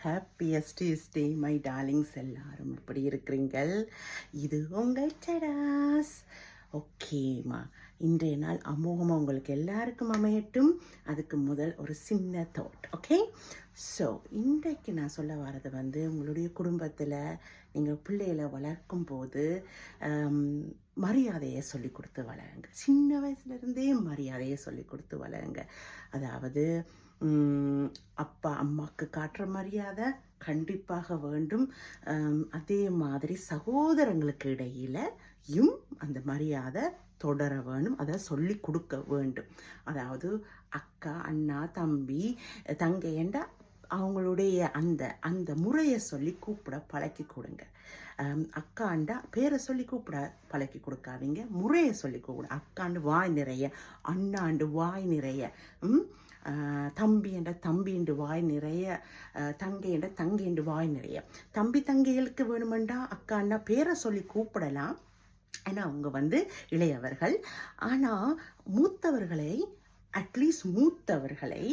Happiest day my darlings. எல்லாரும் எப்படி இருக்கிறீங்கள்? இது உங்கள் சடாஸ். ஓகேம்மா, இன்றைய நாள் அமோகமாக உங்களுக்கு எல்லாருக்கும் அமையட்டும். அதுக்கு முதல் ஒரு சின்ன தாட். ஓகே, ஸோ இன்றைக்கு நான் சொல்ல வர்றது உங்களுடைய குடும்பத்தில் நீங்கள் பிள்ளைகளை வளர்க்கும் போது மரியாதையை சொல்லி கொடுத்து வளருங்க. சின்ன வயசுலேருந்தே மரியாதையை சொல்லி கொடுத்து வளருங்க. அதாவது அப்பா அம்மாவுக்கு காட்டுற மரியாதை கண்டிப்பாக வேண்டும். அதே மாதிரி சகோதரங்களுக்கு இடையிலையும் அந்த மரியாதை தொடர வேணும், அதை சொல்லி கொடுக்க வேண்டும். அதாவது அக்கா, அண்ணா, தம்பி, தங்கையண்ட அவங்களுடைய அந்த அந்த முறையை சொல்லி கூப்பிட பழக்கி கொடுங்க. அக்காண்டா பேரை சொல்லி கூப்பிட பழக்கி கொடுக்காதீங்க, முறையை சொல்லி கூப்பிட. அக்காண்டு வாய் நிறைய, அண்ணாண்டு வாய் நிறைய, தம்பி என்ற தம்பிண்டு வாய் நிறைய, தங்கை என்ற தங்கைண்டு வாய் நிறைய. தம்பி தங்கைகளுக்கு வேணுமெண்டா அக்கா அண்ணா பேரை சொல்லி கூப்பிடலாம், ஏன்னா அவங்க இளையவர்கள். ஆனால் மூத்தவர்களை, அட்லீஸ்ட் மூத்தவர்களை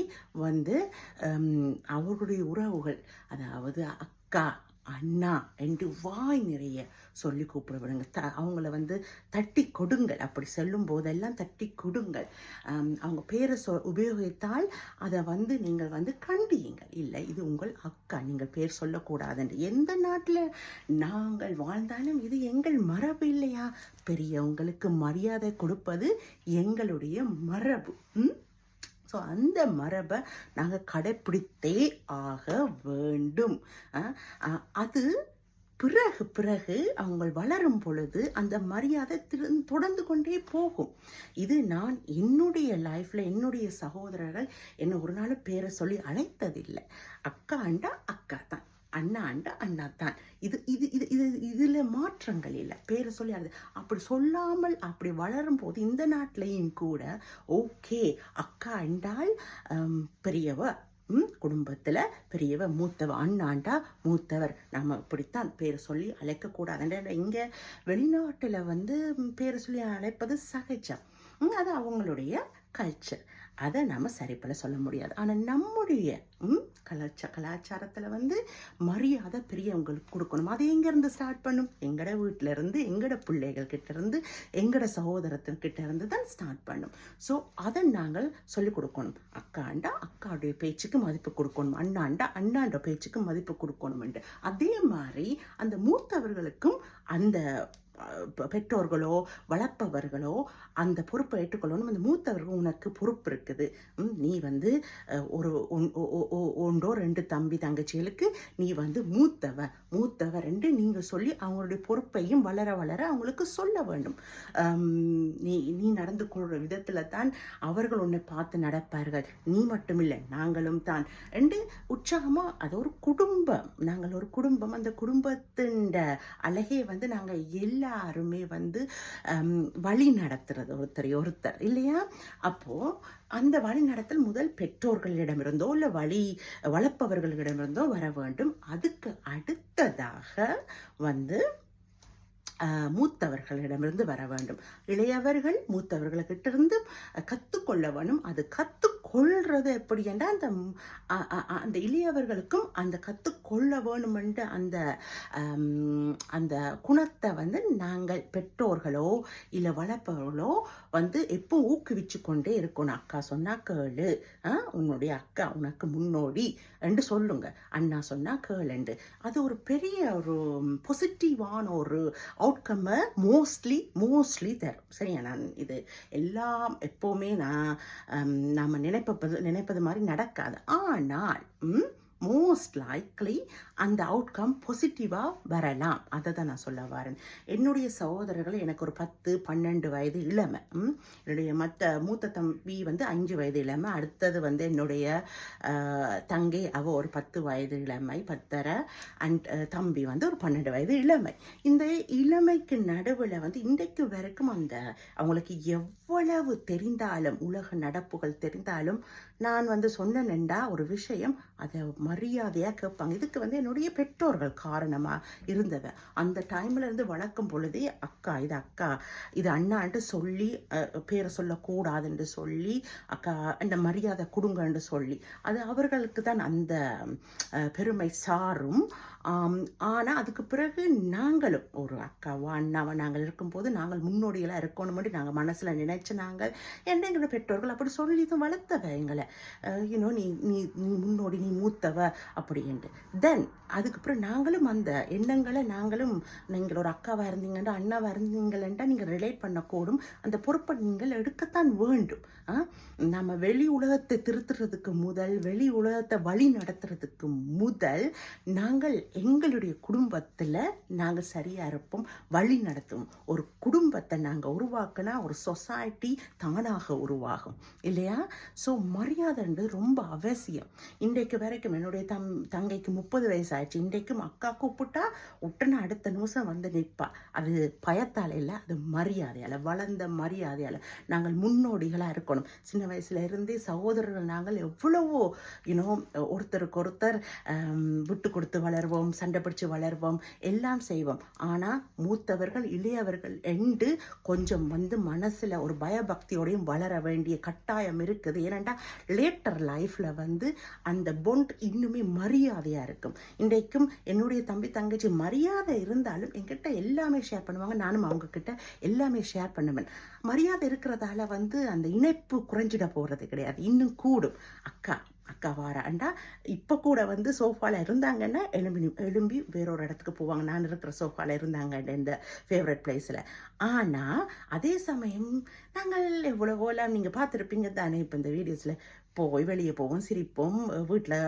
அவர்களுடைய உறவுகள், அதாவது அக்கா அண்ணா என்று வாய் நிறைய சொல்லி கூப்பிட விடுங்க. அவங்கள தட்டி கொடுங்கள். அப்படி சொல்லும் போதெல்லாம் தட்டி கொடுங்கள். அவங்க பேரை உபயோகித்தால் அதை நீங்கள் கண்டியுங்கள். இல்லை, இது உங்கள் அக்கா, நீங்கள் பேர் சொல்லக்கூடாதுன்று. எந்த நாட்டில் நாங்கள் வாழ்ந்தாலும் இது எங்கள் மரபு இல்லையா? பெரியவங்களுக்கு மரியாதை கொடுப்பது எங்களுடைய மரபு. ஸோ அந்த மரபை நாங்கள் கடைப்பிடித்தே ஆக வேண்டும். அது பிறகு பிறகு அவங்க வளரும் பொழுது அந்த மரியாதை தொடர்ந்து கொண்டே போகும். இது நான் என்னுடைய லைஃப்பில் என்னுடைய சகோதரர்கள் என்னை ஒரு நாள் பேரை சொல்லி அழைத்ததில்லை. அக்கா அண்டா அக்கா தான், அண்ணா அண்டா அண்ணா தான். இது இது இது இது இதில் மாற்றங்கள் இல்லை. பேரை சொல்லி அப்படி சொல்லாமல் அப்படி வளரும் போது இந்த நாட்டிலையும் கூட ஓகே, அக்கா அண்டால் பெரியவ, குடும்பத்தில் பெரியவ, மூத்தவ, அண்ணாண்டா மூத்தவர், நம்ம இப்படித்தான் பேரை சொல்லி அழைக்கக்கூடாது. இங்கே வெளிநாட்டில் பேரை சொல்லி அழைப்பது சகஜம், அது அவங்களுடைய கல்ச்சர். அதை நம்ம சரிப்பட சொல்ல முடியாது. ஆனால் நம்முடைய கலாச்சாரத்தில் மரியாதை பெரியவங்களுக்கு கொடுக்கணும். அது எங்கேருந்து ஸ்டார்ட் பண்ணும்? எங்களோட வீட்டிலேருந்து, எங்களோட பிள்ளைகள் கிட்டேருந்து, எங்களோட சகோதரத்தின்கிட்ட இருந்து தான் ஸ்டார்ட் பண்ணும். ஸோ அதை நாங்கள் சொல்லிக் கொடுக்கணும். அக்காண்டா அக்காவுடைய பேச்சுக்கு மதிப்பு கொடுக்கணும், அண்ணாண்டா அண்ணாண்ட பேச்சுக்கு மதிப்பு கொடுக்கணும்ண்டு. அதே மாதிரி அந்த மூத்தவர்களுக்கும் அந்த பெற்றோர்களோ வளர்ப்பவர்களோ அந்த பொறுப்பை ஏற்றுக்கொள்ளணும். அந்த மூத்தவர்கள் உனக்கு பொறுப்பு இருக்குது, நீ ஒரு ஒன்றோ ரெண்டு தம்பி தங்கச்சிகளுக்கு நீ மூத்தவர் என்று நீங்கள் சொல்லி அவங்களுடைய பொறுப்பையும் வளர வளர அவங்களுக்கு சொல்ல வேண்டும். நீ நடந்து கொள்கிற விதத்தில் தான் அவர்கள் உன்னை பார்த்து நடப்பார்கள், நீ மட்டுமில்லை நாங்களும் தான் என்று உற்சாகமாக. அது ஒரு குடும்பம், நாங்கள் ஒரு குடும்பம். அந்த குடும்பத்தின் அழகே நாங்கள் எல்லாருமே வழி நடத்துறது ஒருத்தர் இல்லையா? அப்போ அந்த வழி நடத்தல் முதல் பெற்றோர்களிடமிருந்தோ இல்லை வளர்ப்பவர்களிடமிருந்தோ வர வேண்டும். அதுக்கு அடுத்ததாக மூத்தவர்களிடமிருந்து வர வேண்டும். இளையவர்கள் மூத்தவர்களிட்ட இருந்து கற்றுக்கொள்ள வேணும். அது கற்றுக்கொள்றது எப்படி என்றால் அந்த இளையவர்களுக்கும் அந்த கற்றுக்கொள்ள வேணுமென்று அந்த குணத்தை நாங்கள் பெற்றோர்களோ இல்லை வளர்ப்பவர்களோ எப்போ ஊக்குவிச்சு கொண்டே இருக்கணும். அக்கா சொன்னா கேளு, உன்னுடைய அக்கா உனக்கு முன்னோடி என்று சொல்லுங்க, அண்ணா சொன்னா கேளுண்டு. அது ஒரு பெரிய ஒரு பாசிட்டிவான ஒரு அவுட்கம்மை மோஸ்ட்லி தரும். சரியா? நான் இது எல்லாம் எப்போவுமே நாம் நினைப்பது மாதிரி நடக்காது. ஆனால் மோஸ்ட் லைக்லி அந்த அவுட்கம் பாசிட்டிவாக வரலாம். அதை தான் நான் சொல்ல வரேன். என்னுடைய சகோதரர்கள் எனக்கு ஒரு 10-12 வயது இளமை. என்னுடைய மூத்த தம்பி 5 வயது இளமை. அடுத்தது என்னுடைய தங்கை, அவள் ஒரு 10 வயது இளமை, 10.5. அண்ட் தம்பி ஒரு 12 வயது இளமை. இந்த இளமைக்கு நடுவில் இன்றைக்கு வரைக்கும் அவங்களுக்கு எவ்வளவு தெரிந்தாலும், உலக நடப்புகள் தெரிந்தாலும், நான் சொன்னேன்டா ஒரு விஷயம், அதை மரியாதையாக கேட்பாங்க. இதுக்கு வந்து என்னுடைய பெற்றோர்கள் காரணமாக இருந்தது. அந்த டைமில் இருந்து வளர்க்கும் பொழுதே அக்கா இது அக்கா இது அண்ணான்ட்டு சொல்லி பேரை சொல்லக்கூடாதுன்னு சொல்லி அக்கா அந்த மரியாதை கொடுங்கன்னு சொல்லி அது அவர்களுக்கு தான் அந்த பெருமை சாரும். ஆனால் அதுக்கு பிறகு நாங்களும் ஒரு அக்காவா அண்ணாவா நாங்கள் இருக்கும்போது நாங்கள் முன்னோடிகளாக இருக்கணும்னு நாங்கள் மனசில் நினைச்சு நாங்கள் எங்களோட பெற்றோர்கள் அப்படி சொல்லி தான் வளர்த்தவ எங்களை நீ நீ நீ முன்னோடி நீ மூத்தவ அப்படின்ட்டு. தென் அதுக்கப்புறம் நாங்களும் அந்த எண்ணங்களை நாங்களும் நீங்கள் ஒரு அக்காவாக இருந்தீங்கன்னா அண்ணாவாக இருந்தீங்களா நீங்கள் ரிலேட் பண்ணக்கூடும். அந்த பொறுப்பை நீங்கள் எடுக்கத்தான் வேண்டும். நம்ம வெளி உலகத்தை திருத்துறதுக்கு முதல் வெளி உலகத்தை வழி நடத்துறதுக்கு முதல் நாங்கள் எங்களுடைய குடும்பத்தில் நாங்கள் சரியாக இருப்போம், வழி நடத்துவோம். ஒரு குடும்பத்தை நாங்கள் உருவாக்கினா ஒரு சொசைட்டி தானாக உருவாகும் இல்லையா? ஸோ மரியாதைன்றது ரொம்ப அவசியம். இன்றைக்கு வரைக்கும் என்னுடைய தங்கைக்கு 30 வயசு ஆயிடுச்சு. இன்றைக்கும் அக்கா கூப்பிட்டா உடனே அடுத்த நிமிஷம் வந்து நிற்பா. அது பயத்தால் இல்லை, அது மரியாதையால், வளர்ந்த மரியாதையால். நாங்கள் முன்னோடிகளாக இருக்கணும். சின்ன வயசுல இருந்தே சகோதரர்கள் நாங்கள் எவ்வளவோ ஒருத்தருக்கு ஒருத்தர் விட்டு கொடுத்து வளர்வோம், சண்டை பிடிச்சு வளர்வோம், எல்லாம் செய்வோம். ஆனால் மூத்தவர்கள் இளையவர்கள் என்று கொஞ்சம் வந்து மனசில் ஒரு பயபக்தியோடையும் வளர வேண்டிய கட்டாயம் இருக்குது. ஏனென்றா லேட்டர் லைஃப்பில் வந்து அந்த பொண்ட் இன்னுமே மரியாதையாக இருக்கும். இன்றைக்கும் என்னுடைய தம்பி தங்கச்சி மரியாதை இருந்தாலும் என்கிட்ட எல்லாமே ஷேர் பண்ணுவாங்க, நானும் அவங்க கிட்ட எல்லாமே ஷேர் பண்ணுவேன். மரியாதை இருக்கிறதால வந்து அந்த இணைப்பு குறைஞ்சிட போகிறது கிடையாது, இன்னும் கூடும். அக்கா வாராண்டா இப்போ கூட வந்து சோஃபாவில் இருந்தாங்கன்னா எழும்பி வேறொரு இடத்துக்கு போவாங்க. நான் இருக்கிற சோஃபாவில் இருந்தாங்க இந்த ஃபேவரட் பிளேஸில். ஆனால் அதே சமயம் நாங்கள் எவ்வளவோலாம் நீங்கள் பார்த்துருப்பீங்க தானே, இப்போ இந்த வீடியோஸில் போய் வெளியே போவோம், சிரிப்போம், வீட்டில்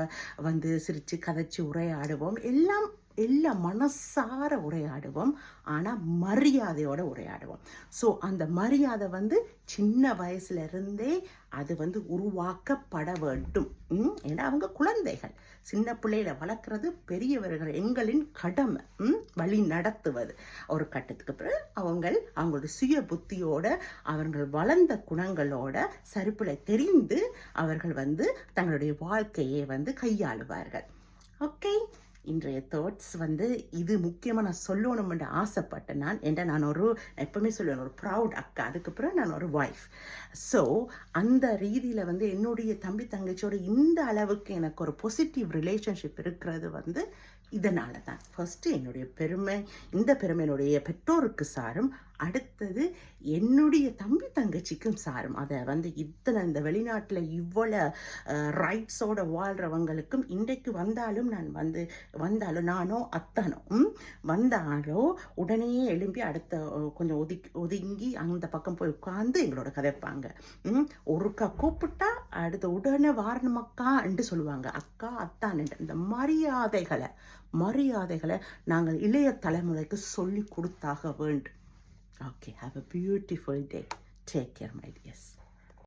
வந்து சிரித்து கதைச்சி உரையாடுவோம், எல்லாம் மனசார உரையாடுவோம். ஆனால் மரியாதையோட உரையாடுவோம். ஸோ அந்த மரியாதை வந்து சின்ன வயசுல இருந்தே அது வந்து உருவாக்கப்பட வேண்டும். ஏன்னா அவங்க குழந்தைகள், சின்ன பிள்ளையில வளர்க்குறது பெரியவர்கள் எங்களின் கடமை. வழி நடத்துவது. ஒரு கட்டத்துக்கு பிறகு அவங்களுடைய சுய புத்தியோட அவர்கள் வளர்ந்த குணங்களோட சரிப்பிலை தெரிந்து அவர்கள் வந்து தங்களுடைய வாழ்க்கையை வந்து கையாளுவார்கள். ஓகே, இன்றைய தாட்ஸ் வந்து இது முக்கியமாக நான் சொல்லணும்னு ஆசைப்பட்டேன். நான் எப்பவுமே சொல்லுவேன் ஒரு ப்ரவுட் அக்கா, அதுக்கப்புறம் நான் ஒரு ஒய்ஃப். ஸோ அந்த ரீதியில் வந்து என்னுடைய தம்பி தங்கச்சியோட இந்த அளவுக்கு எனக்கு ஒரு பாசிட்டிவ் ரிலேஷன்ஷிப் இருக்கிறது வந்து இதனால தான். ஃபர்ஸ்ட் என்னுடைய பெருமை, இந்த பெருமை என்னுடைய பெற்றோருக்கு சாரும், அடுத்தது என்னுடைய தம்பி தங்கச்சிக்கும் சாரும். அதை வந்து இந்த வெளிநாட்டில் இவ்வளோ ரைட்ஸோட வாழ்கிறவங்களுக்கும் இன்றைக்கு வந்தாலும் நானோ அத்தானோ வந்தாலோ உடனே எழும்பி அடுத்த கொஞ்சம் ஒதுங்கி அந்த பக்கம் போய் உட்காந்து எங்களோட கதைப்பாங்க. ஒருக்கா கூப்பிட்டா அடுத்த உடனே வாரணமக்கா என்று சொல்லுவாங்க, அக்கா அத்தான். இந்த மரியாதைகளை நாங்கள் இளைய தலைமுறைக்கு சொல்லி கொடுத்தாக வேண்டும். Okay, have a beautiful day. Take care, my dears.